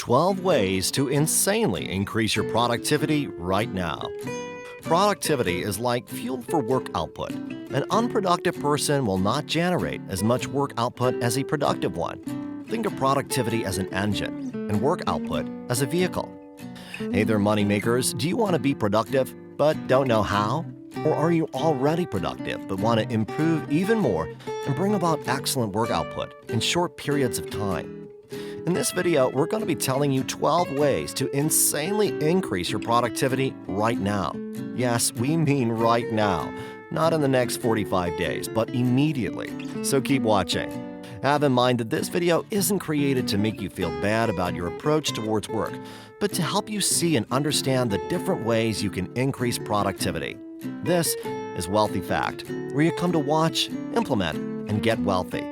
12 ways to insanely increase your productivity right now. Productivity is like fuel for work output. An unproductive person will not generate as much work output as a productive one. Think of productivity as an engine and work output as a vehicle. Hey there, moneymakers. Do you want to be productive but don't know how? Or are you already productive but want to improve even more and bring about excellent work output in short periods of time? In this video, we're going to be telling you 12 ways to insanely increase your productivity right now. Yes, we mean right now. Not in the next 45 days, but immediately. So keep watching. Have in mind that this video isn't created to make you feel bad about your approach towards work, but to help you see and understand the different ways you can increase productivity. This is Wealthy Fact, where you come to watch, implement, and get wealthy.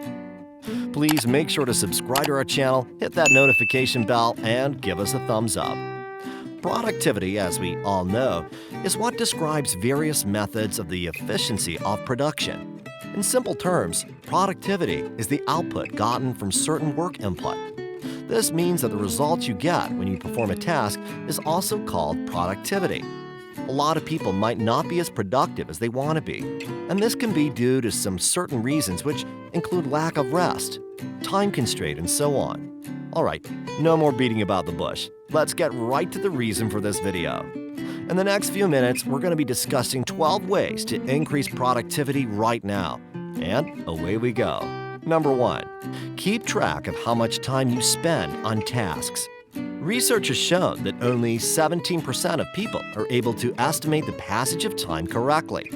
Please make sure to subscribe to our channel, hit that notification bell, and give us a thumbs up. Productivity, as we all know, is what describes various methods of the efficiency of production. In simple terms, productivity is the output gotten from certain work input. This means that the results you get when you perform a task is also called productivity. A lot of people might not be as productive as they want to be, and this can be due to some certain reasons which include lack of rest, time constraint, and so on. Alright, no more beating about the bush. Let's get right to the reason for this video. In the next few minutes, we're going to be discussing 12 ways to increase productivity right now. And away we go. Number 1. Keep track of how much time you spend on tasks. Research has shown that only 17% of people are able to estimate the passage of time correctly.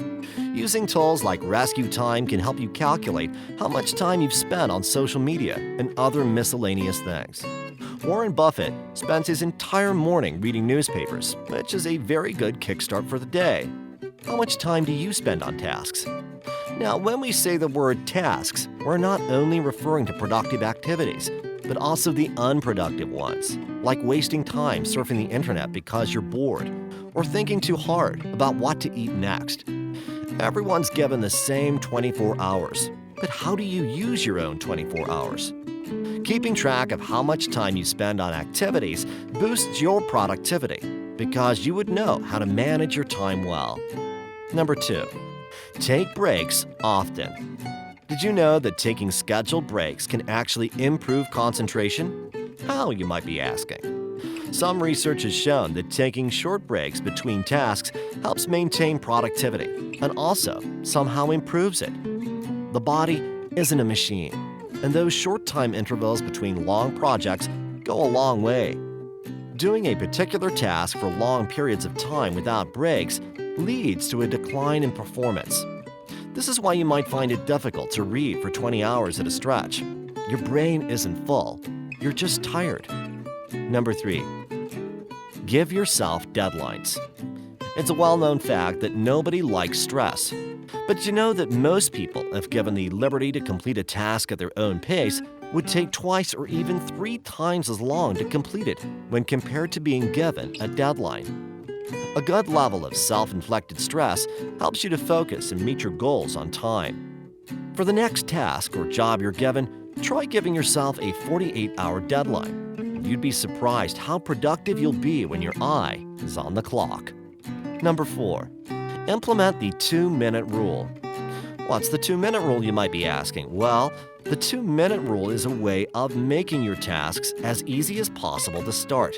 Using tools like Rescue Time can help you calculate how much time you've spent on social media and other miscellaneous things. Warren Buffett spends his entire morning reading newspapers, which is a very good kickstart for the day. How much time do you spend on tasks? Now, when we say the word tasks, we're not only referring to productive activities, but also the unproductive ones, like wasting time surfing the internet because you're bored, or thinking too hard about what to eat next. Everyone's given the same 24 hours, but how do you use your own 24 hours? Keeping track of how much time you spend on activities boosts your productivity because you would know how to manage your time well. Number 2. Take breaks often. Did you know that taking scheduled breaks can actually improve concentration? How, you might be asking? Some research has shown that taking short breaks between tasks helps maintain productivity and also somehow improves it. The body isn't a machine, and those short time intervals between long projects go a long way. Doing a particular task for long periods of time without breaks leads to a decline in performance. This is why you might find it difficult to read for 20 hours at a stretch. Your brain isn't full, you're just tired. Number 3. Give yourself deadlines. It's a well-known fact that nobody likes stress. But did you know that most people, if given the liberty to complete a task at their own pace, would take twice or even 3 times as long to complete it when compared to being given a deadline? A good level of self-inflicted stress helps you to focus and meet your goals on time. For the next task or job you're given, try giving yourself a 48-hour deadline. You'd be surprised how productive you'll be when your eye is on the clock. Number 4. Implement the 2-minute rule. What's the 2-minute rule, you might be asking? Well, the 2-minute rule is a way of making your tasks as easy as possible to start.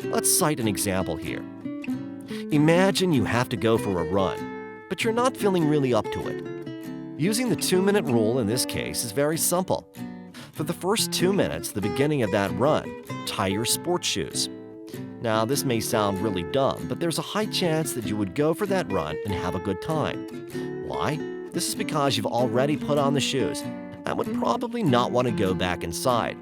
Let's cite an example here. Imagine you have to go for a run, but you're not feeling really up to it. Using the 2-minute rule in this case is very simple. For the first 2 minutes, the beginning of that run, tie your sports shoes. Now, this may sound really dumb, but there's a high chance that you would go for that run and have a good time. Why? This is because you've already put on the shoes and would probably not want to go back inside.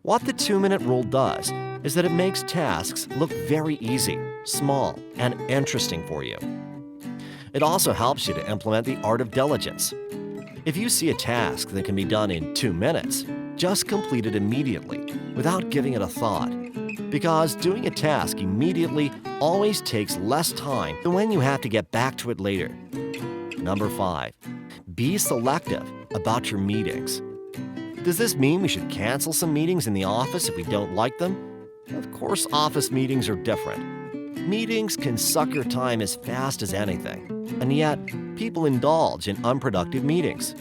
What the 2-minute rule does is that it makes tasks look very easy, small, and interesting for you. It also helps you to implement the art of diligence. If you see a task that can be done in 2 minutes, just complete it immediately without giving it a thought. Because doing a task immediately always takes less time than when you have to get back to it later. Number 5. Be selective about your meetings. Does this mean we should cancel some meetings in the office if we don't like them? Of course, office meetings are different. Meetings can suck your time as fast as anything, and yet people indulge in unproductive meetings.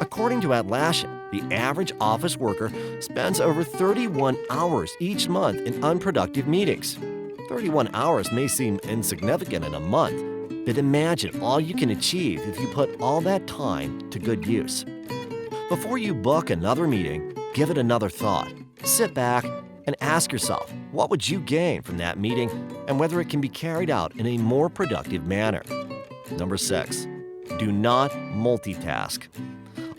According to Atlassian, the average office worker spends over 31 hours each month in unproductive meetings. 31 hours may seem insignificant in a month, but imagine all you can achieve if you put all that time to good use. Before you book another meeting, give it another thought. Sit back and ask yourself, what would you gain from that meeting and whether it can be carried out in a more productive manner. Number 6, do not multitask.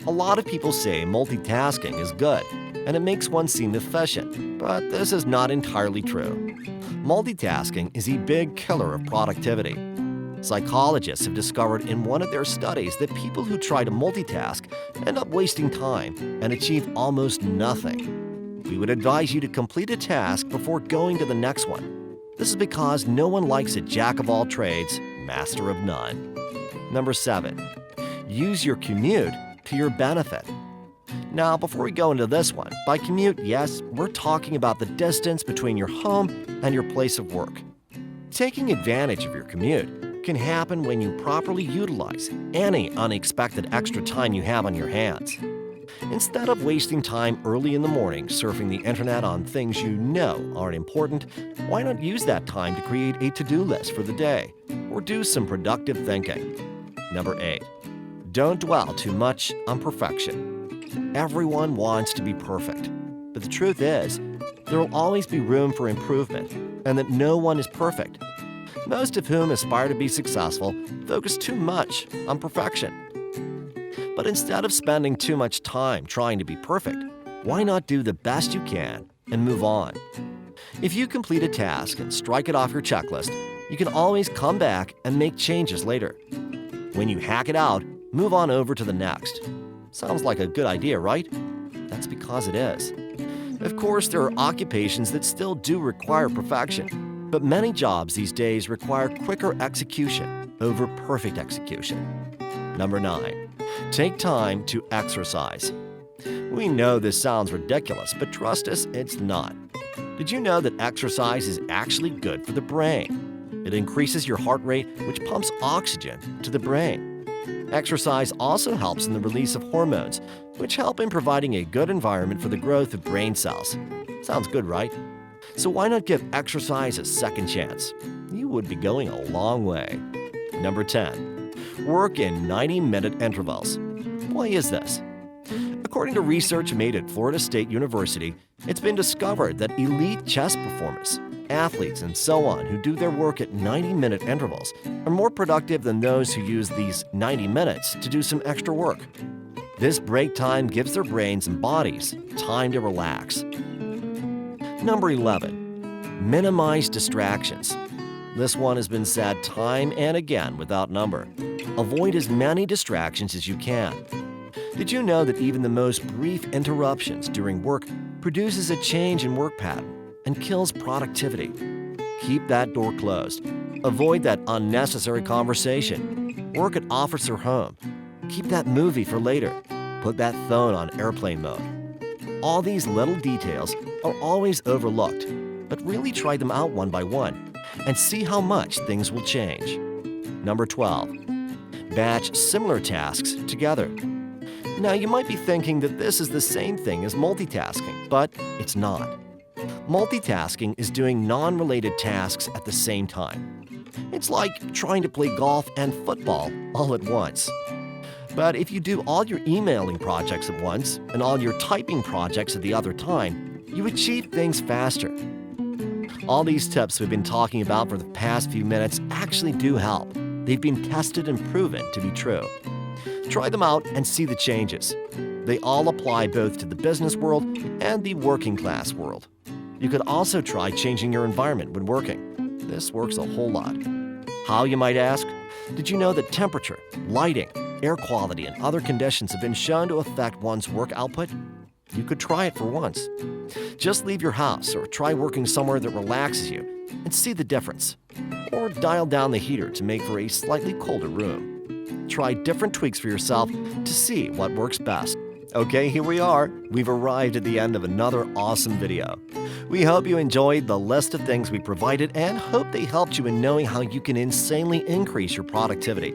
A lot of people say multitasking is good and it makes one seem efficient, but this is not entirely true. Multitasking is a big killer of productivity. Psychologists have discovered in one of their studies that people who try to multitask end up wasting time and achieve almost nothing. We would advise you to complete a task before going to the next one. This is because no one likes a jack of all trades, master of none. Number 7, use your commute to your benefit. Now, before we go into this one, by commute, yes, we're talking about the distance between your home and your place of work. Taking advantage of your commute can happen when you properly utilize any unexpected extra time you have on your hands. Instead of wasting time early in the morning surfing the internet on things you know aren't important, why not use that time to create a to-do list for the day or do some productive thinking? Number 8, don't dwell too much on perfection. Everyone wants to be perfect, but the truth is, there will always be room for improvement and that no one is perfect. Most of whom aspire to be successful focus too much on perfection. But instead of spending too much time trying to be perfect, why not do the best you can and move on? If you complete a task and strike it off your checklist, you can always come back and make changes later. When you hack it out, move on over to the next. Sounds like a good idea, right? That's because it is. Of course, there are occupations that still do require perfection. But many jobs these days require quicker execution over perfect execution. Number 9, take time to exercise. We know this sounds ridiculous, but trust us, it's not. Did you know that exercise is actually good for the brain? It increases your heart rate, which pumps oxygen to the brain. Exercise also helps in the release of hormones, which help in providing a good environment for the growth of brain cells. Sounds good, right? So why not give exercise a second chance? You would be going a long way. Number 10, work in 90-minute intervals. Why is this? According to research made at Florida State University, it's been discovered that elite chess performers, athletes, and so on who do their work at 90-minute intervals are more productive than those who use these 90 minutes to do some extra work. This break time gives their brains and bodies time to relax. Number 11, minimize distractions. This one has been said time and again without number. Avoid as many distractions as you can. Did you know that even the most brief interruptions during work produces a change in work pattern and kills productivity? Keep that door closed. Avoid that unnecessary conversation. Work at office or home. Keep that movie for later. Put that phone on airplane mode. All these little details are always overlooked, but really try them out one by one and see how much things will change. Number 12, batch similar tasks together. Now, you might be thinking that this is the same thing as multitasking, but it's not. Multitasking is doing non-related tasks at the same time. It's like trying to play golf and football all at once. But if you do all your emailing projects at once and all your typing projects at the other time, you achieve things faster. All these tips we've been talking about for the past few minutes actually do help. They've been tested and proven to be true. Try them out and see the changes. They all apply both to the business world and the working class world. You could also try changing your environment when working. This works a whole lot. How, you might ask? Did you know that temperature, lighting, air quality, and other conditions have been shown to affect one's work output? You could try it for once. Just leave your house or try working somewhere that relaxes you and see the difference. Or dial down the heater to make for a slightly colder room. Try different tweaks for yourself to see what works best. Okay, here we are. We've arrived at the end of another awesome video. We hope you enjoyed the list of things we provided and hope they helped you in knowing how you can insanely increase your productivity.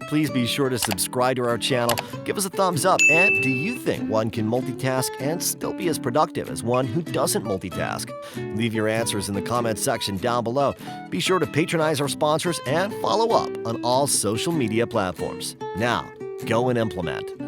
Please be sure to subscribe to our channel, give us a thumbs up, and do you think one can multitask and still be as productive as one who doesn't multitask? Leave your answers in the comments section down below. Be sure to patronize our sponsors and follow up on all social media platforms. Now, go and implement.